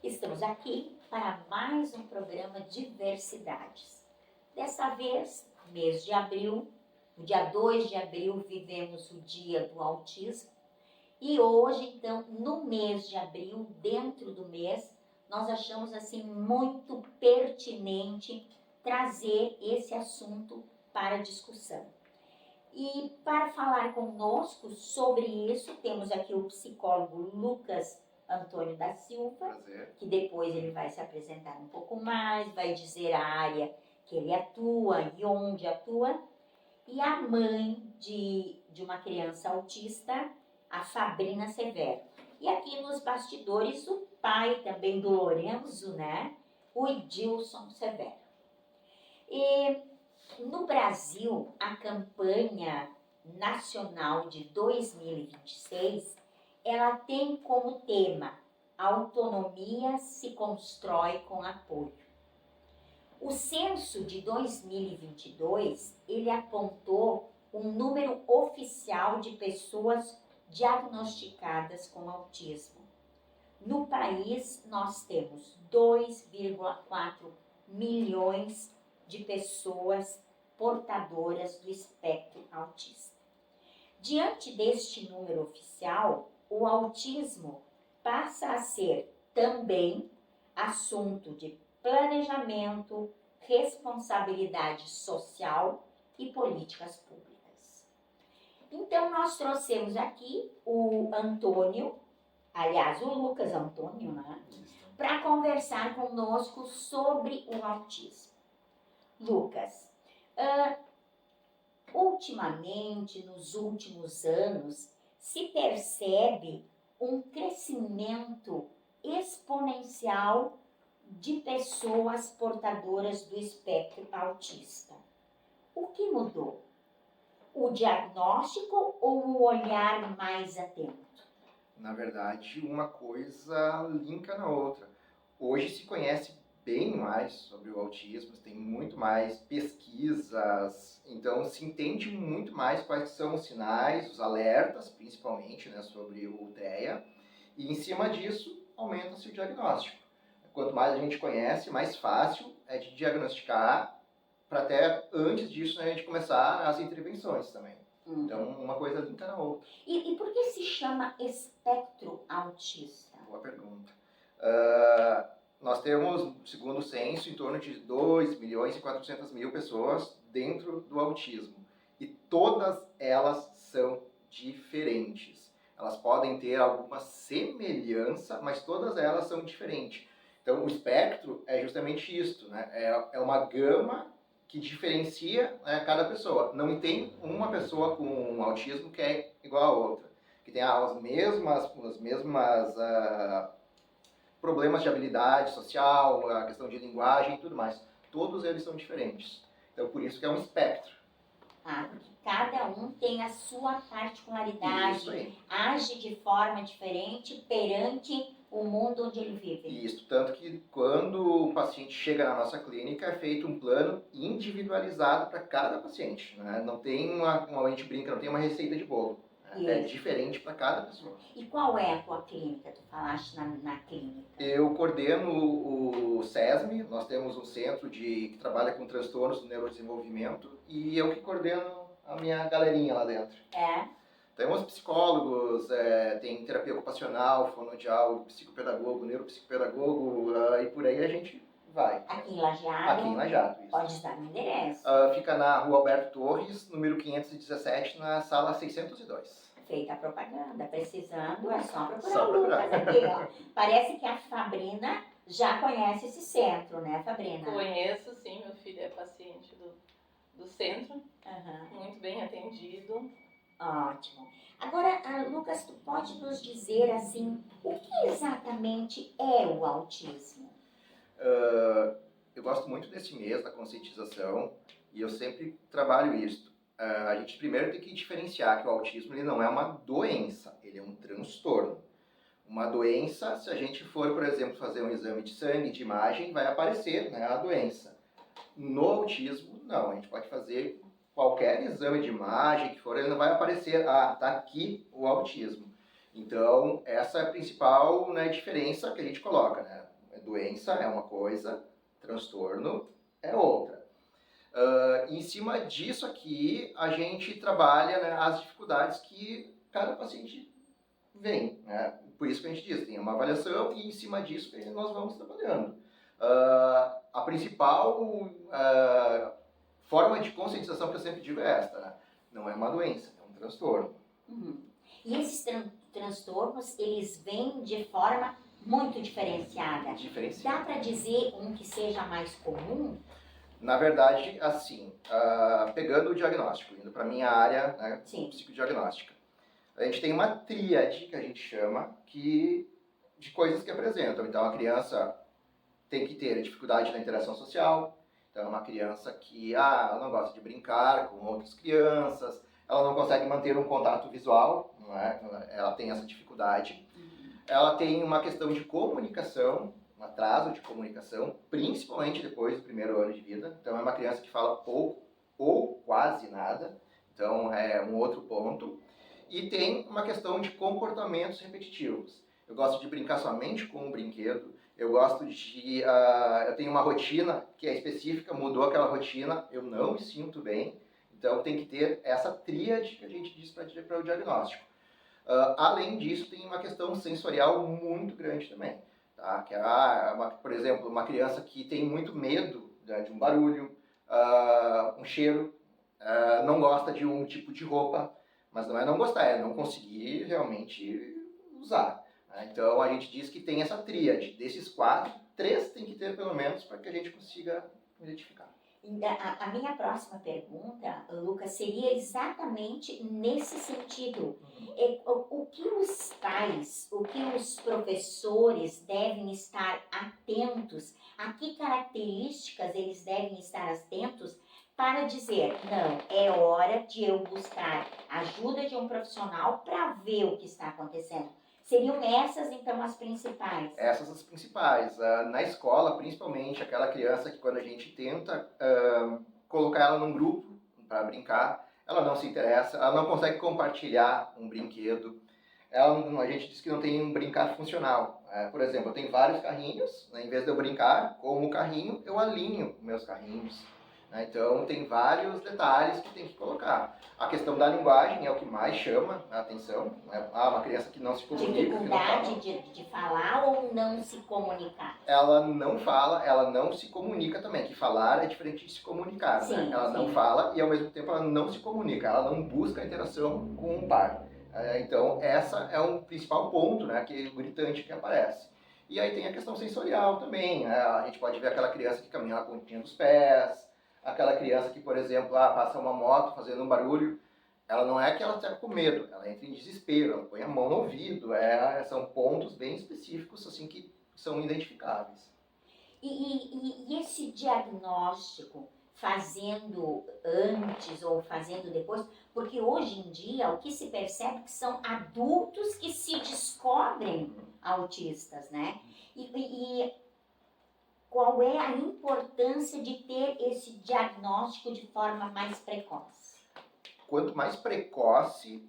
Estamos aqui para mais um programa Diversidades. Dessa vez, mês de abril, no dia 2 de abril, vivemos o Dia do Autismo. E hoje, então, no mês de abril, dentro do mês, nós achamos assim muito pertinente trazer esse assunto para discussão. E para falar conosco sobre isso, temos aqui o psicólogo Lucas Antônio da Silva, Prazer. que depois ele vai se apresentar um pouco mais, vai dizer a área que ele atua e onde atua, e a mãe de uma criança autista, a Fabrina Severo. E aqui nos bastidores, o pai também do Lorenzo, né? O Edilson Severo. E no Brasil, a campanha nacional de 2026, ela tem como tema autonomia se constrói com apoio. O censo de 2022, ele apontou um número oficial de pessoas diagnosticadas com autismo. No país, nós temos 2,4 milhões de pessoas portadoras do espectro autista. Diante deste número oficial, o autismo passa a ser também assunto de planejamento, responsabilidade social e políticas públicas. Então, nós trouxemos aqui o Antônio, aliás, o Lucas Antônio, né, para conversar conosco sobre o autismo. Lucas, ultimamente, nos últimos anos, se percebe um crescimento exponencial de pessoas portadoras do espectro autista. O que mudou? O diagnóstico ou o olhar mais atento? Na verdade, uma coisa linka na outra. Hoje se conhece bem mais sobre o autismo, tem muito mais pesquisas, então se entende muito mais quais são os sinais, os alertas, principalmente, né, sobre o TEA, e em cima disso aumenta-se o diagnóstico. Quanto mais a gente conhece, mais fácil é de diagnosticar, para até antes disso, né, a gente começar as intervenções também. Então, uma coisa linka na outra. E por que se chama espectro autista? Boa pergunta. Nós temos, segundo o censo, em torno de 2 milhões e 400 mil pessoas dentro do autismo. E todas elas são diferentes. Elas podem ter alguma semelhança, mas todas elas são diferentes. Então, o espectro é justamente isso, né? É uma gama que diferencia, né, cada pessoa. Não tem uma pessoa com autismo que é igual a outra, que tem as mesmas problemas de habilidade social, a questão de linguagem e tudo mais. Todos eles são diferentes. Então, por isso que é um espectro. Porque cada um tem a sua particularidade, age de forma diferente perante o mundo onde ele vive. Isso, tanto que quando o paciente chega na nossa clínica, é feito um plano individualizado para cada paciente. Né? Não tem a gente brinca, não tem uma receita de bolo. É diferente para cada pessoa. E qual é a tua clínica? Tu falaste na clínica. Eu coordeno o SESM, nós temos um centro que trabalha com transtornos do neurodesenvolvimento e eu que coordeno a minha galerinha lá dentro. Temos psicólogos, tem terapia ocupacional, fonoaudiólogo, psicopedagogo, neuropsicopedagogo e por aí a gente vai. Aqui em Lajeado? Aqui em Lajeado, isso. Pode dar no endereço. Fica na Rua Alberto Torres, número 517, na sala 602. Feita a propaganda, precisando, é só procurar o Lucas aqui, ó. Parece que a Fabrina já conhece esse centro, né, Fabrina? Conheço, sim, meu filho é paciente do centro, muito bem atendido. Ótimo. Agora, Lucas, tu pode nos dizer, assim, o que exatamente é o autismo? Eu gosto muito desse mês da conscientização e eu sempre trabalho isso. A gente primeiro tem que diferenciar que o autismo ele não é uma doença, ele é um transtorno. Uma doença, se a gente for, por exemplo, fazer um exame de sangue, de imagem, vai aparecer, né, a doença. No autismo, não. A gente pode fazer qualquer exame de imagem que for, ele não vai aparecer, tá aqui o autismo. Então, essa é a principal, né, diferença que a gente coloca, né? Doença é uma coisa, transtorno é outra. Em cima disso aqui, a gente trabalha, né, as dificuldades que cada paciente vem, né? Por isso que a gente diz, tem uma avaliação e em cima disso que nós vamos trabalhando. A principal forma de conscientização que eu sempre digo é esta, né? Não é uma doença, é um transtorno. E esses transtornos, eles vêm de forma muito diferenciada. Dá para dizer um que seja mais comum? Na verdade, assim, pegando o diagnóstico, indo para a minha área, né, psicodiagnóstica, a gente tem uma tríade que a gente chama de coisas que apresentam. Então, a criança tem que ter dificuldade na interação social. Então, é uma criança que ela não gosta de brincar com outras crianças, ela não consegue manter um contato visual, não é? Ela tem essa dificuldade. Ela tem uma questão de comunicação, um atraso de comunicação, principalmente depois do primeiro ano de vida. Então, é uma criança que fala pouco ou quase nada. Então, é um outro ponto. E tem uma questão de comportamentos repetitivos. Eu gosto de brincar somente com um brinquedo. Eu gosto de... eu tenho uma rotina que é específica, mudou aquela rotina, eu não me sinto bem. Então, tem que ter essa tríade que a gente diz para o diagnóstico. Além disso, tem uma questão sensorial muito grande também. Tá? Que por exemplo, uma criança que tem muito medo, né, de um barulho, um cheiro, não gosta de um tipo de roupa, mas não é não gostar, é não conseguir realmente usar. Né? Então, a gente diz que tem essa tríade. Desses 4, 3 tem que ter pelo menos para que a gente consiga identificar. A minha próxima pergunta, Lucas, seria exatamente nesse sentido. O que os pais, o que os professores devem estar atentos, a que características eles devem estar atentos para dizer, não, é hora de eu buscar ajuda de um profissional para ver o que está acontecendo. Seriam essas, então, as principais? Essas as principais. Na escola, principalmente, aquela criança que quando a gente tenta colocar ela num grupo para brincar, ela não se interessa, ela não consegue compartilhar um brinquedo. A gente diz que não tem um brincar funcional. Por exemplo, eu tenho vários carrinhos, né, em vez de eu brincar com o carrinho, eu alinho meus carrinhos. Né, então, tem vários detalhes que tem que colocar. A questão da linguagem é o que mais chama a atenção. Né? Uma criança que não se comunica. Dificuldade de falar ou não se comunicar? Ela não fala, ela não se comunica também. Que falar é diferente de se comunicar. Sim, né? Ela não fala e ao mesmo tempo ela não se comunica. Ela não busca a interação com o par. Então, essa é um principal ponto, né, que é o gritante que aparece. E aí tem a questão sensorial também. Né? A gente pode ver aquela criança que caminha na pontinha dos pés, aquela criança que, por exemplo, passa uma moto fazendo um barulho, ela não é que ela está com medo, ela entra em desespero, ela põe a mão no ouvido, são pontos bem específicos assim que são identificáveis. E esse diagnóstico, fazendo antes ou fazendo depois, porque hoje em dia o que se percebe que são adultos que se descobrem autistas, né? E qual é a importância de ter esse diagnóstico de forma mais precoce? Quanto mais precoce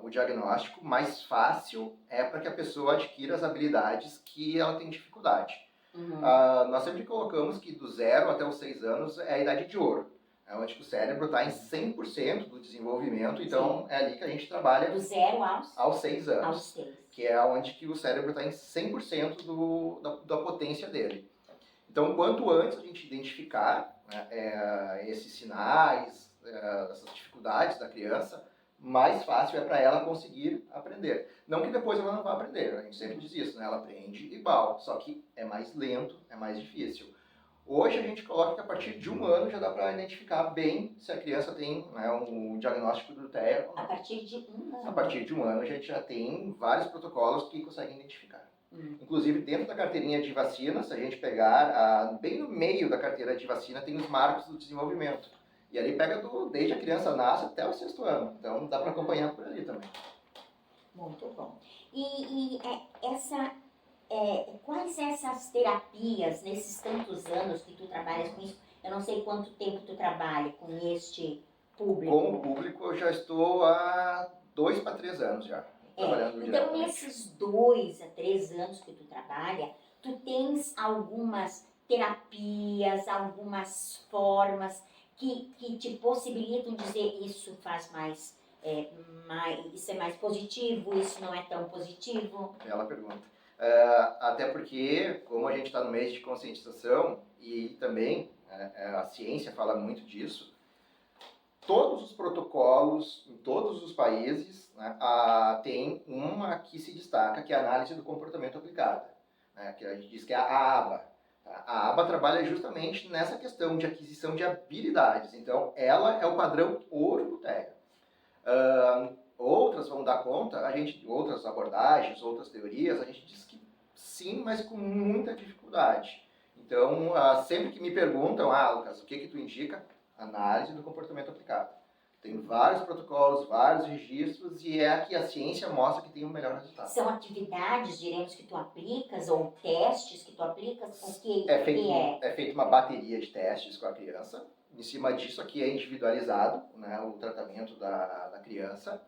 o diagnóstico, mais fácil é para que a pessoa adquira as habilidades que ela tem dificuldade. Nós sempre colocamos que do 0 até os 6 anos é a idade de ouro. É onde o cérebro está em 100% do desenvolvimento, então é ali que a gente trabalha... Do 0 aos 6 anos. Aos 6. Que é onde que o cérebro está em 100% da potência dele. Então, quanto antes a gente identificar esses sinais, essas dificuldades da criança, mais fácil é para ela conseguir aprender. Não que depois ela não vá aprender, a gente sempre diz isso, né? Ela aprende igual, só que é mais lento, é mais difícil. Hoje a gente coloca que a partir de 1 ano já dá para identificar bem se a criança tem, né, um diagnóstico do TEA ou não. A partir de 1 ano? A partir de 1 ano a gente já tem vários protocolos que conseguem identificar. Inclusive dentro da carteirinha de vacina, se a gente pegar, bem no meio da carteira de vacina tem os marcos do desenvolvimento. E ali pega desde a criança nasce até o 6º ano. Então dá para acompanhar por ali também. Muito bom. Quais essas terapias, nesses tantos anos que tu trabalhas com isso? Eu não sei quanto tempo tu trabalha com este público. Com o público eu já estou há 2 para 3 anos já. Trabalhando então, nesses 2 a 3 anos que tu trabalha, tu tens algumas terapias, algumas formas que te possibilitam dizer isso faz isso é mais positivo, isso não é tão positivo? Bela pergunta. Até porque, como a gente está no mês de conscientização, e também a ciência fala muito disso, todos os protocolos, em todos os países, né, tem uma que se destaca, que é a análise do comportamento aplicada, né, que a gente diz que é a ABA. A ABA trabalha justamente nessa questão de aquisição de habilidades. Então, ela é o padrão ouro do TEA. Outras vão dar conta, outras abordagens, outras teorias, a gente diz que sim, mas com muita dificuldade. Então, sempre que me perguntam, Lucas, o que tu indica? Análise do comportamento aplicado. Tem vários protocolos, vários registros, e é que a ciência mostra que tem o melhor resultado. São atividades, diremos, que tu aplicas, ou testes que tu aplicas? O que é feita uma bateria de testes com a criança. Em cima disso aqui é individualizado, né, o tratamento da criança.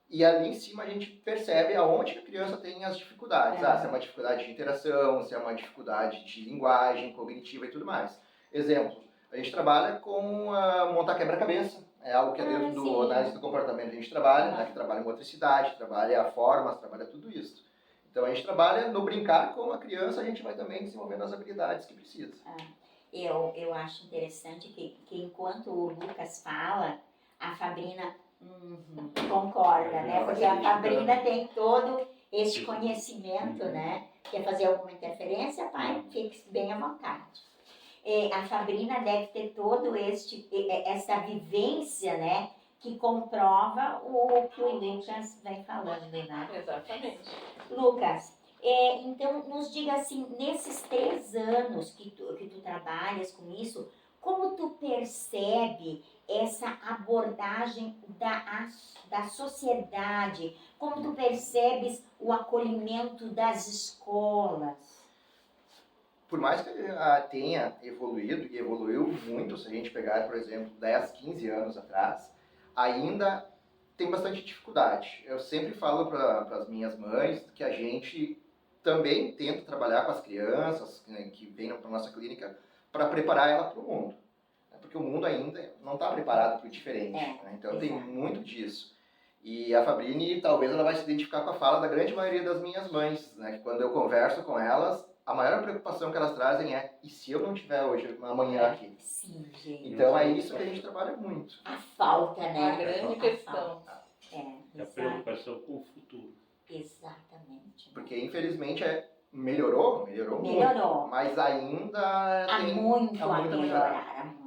E ali em cima a gente percebe aonde a criança tem as dificuldades. Se é uma dificuldade de interação, se é uma dificuldade de linguagem, cognitiva e tudo mais. Exemplo, a gente trabalha com montar quebra-cabeça. É algo que é dentro do análise do comportamento a gente trabalha, né, que trabalha motricidade, trabalha formas, trabalha tudo isso. Então a gente trabalha no brincar com a criança, a gente vai também desenvolvendo as habilidades que precisa. Eu acho interessante que enquanto o Lucas fala, a Fabrina concorda, né? Porque a Fabrina tem todo este conhecimento, né? Quer fazer alguma interferência, pai? Fique bem à vontade. A Fabrina deve ter todo essa vivência, né? Que comprova o que o Lucas vem falando, né? Exatamente. Lucas, então nos diga assim, nesses 3 anos que tu trabalhas com isso, como tu percebe essa abordagem da sociedade? Como tu percebes o acolhimento das escolas? Por mais que tenha evoluído, e evoluiu muito, se a gente pegar, por exemplo, 10, 15 anos atrás, ainda tem bastante dificuldade. Eu sempre falo para as minhas mães que a gente também tenta trabalhar com as crianças, né, que vêm para a nossa clínica, para preparar ela para o mundo. Porque o mundo ainda não está preparado para o diferente. Né? Então tem muito disso. E a Fabrine, talvez ela vai se identificar com a fala da grande maioria das minhas mães, né? Que quando eu converso com elas, a maior preocupação que elas trazem é: e se eu não estiver hoje, amanhã aqui? Sim, gente. Então é isso que a gente trabalha muito. A falta, né? A grande questão. A preocupação com o futuro. Exatamente. Porque infelizmente melhorou muito, mas ainda há muito a melhorar.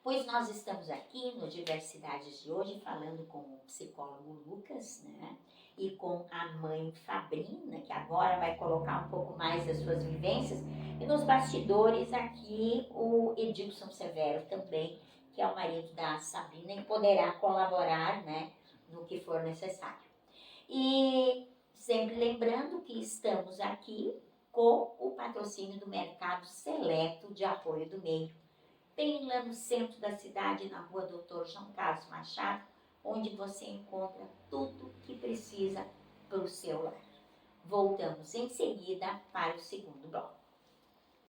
Pois nós estamos aqui no Diversidades de hoje falando com o psicólogo Lucas, né? E com a mãe Fabrina, que agora vai colocar um pouco mais das suas vivências. E nos bastidores aqui o Edilson Severo também, que é o marido da Sabrina e poderá colaborar, né, no que for necessário. E sempre lembrando que estamos aqui com o patrocínio do Mercado Seleto de Apoio do Meio, bem lá no centro da cidade, na rua Dr. João Carlos Machado, onde você encontra tudo que precisa para o seu lar. Voltamos em seguida para o segundo bloco.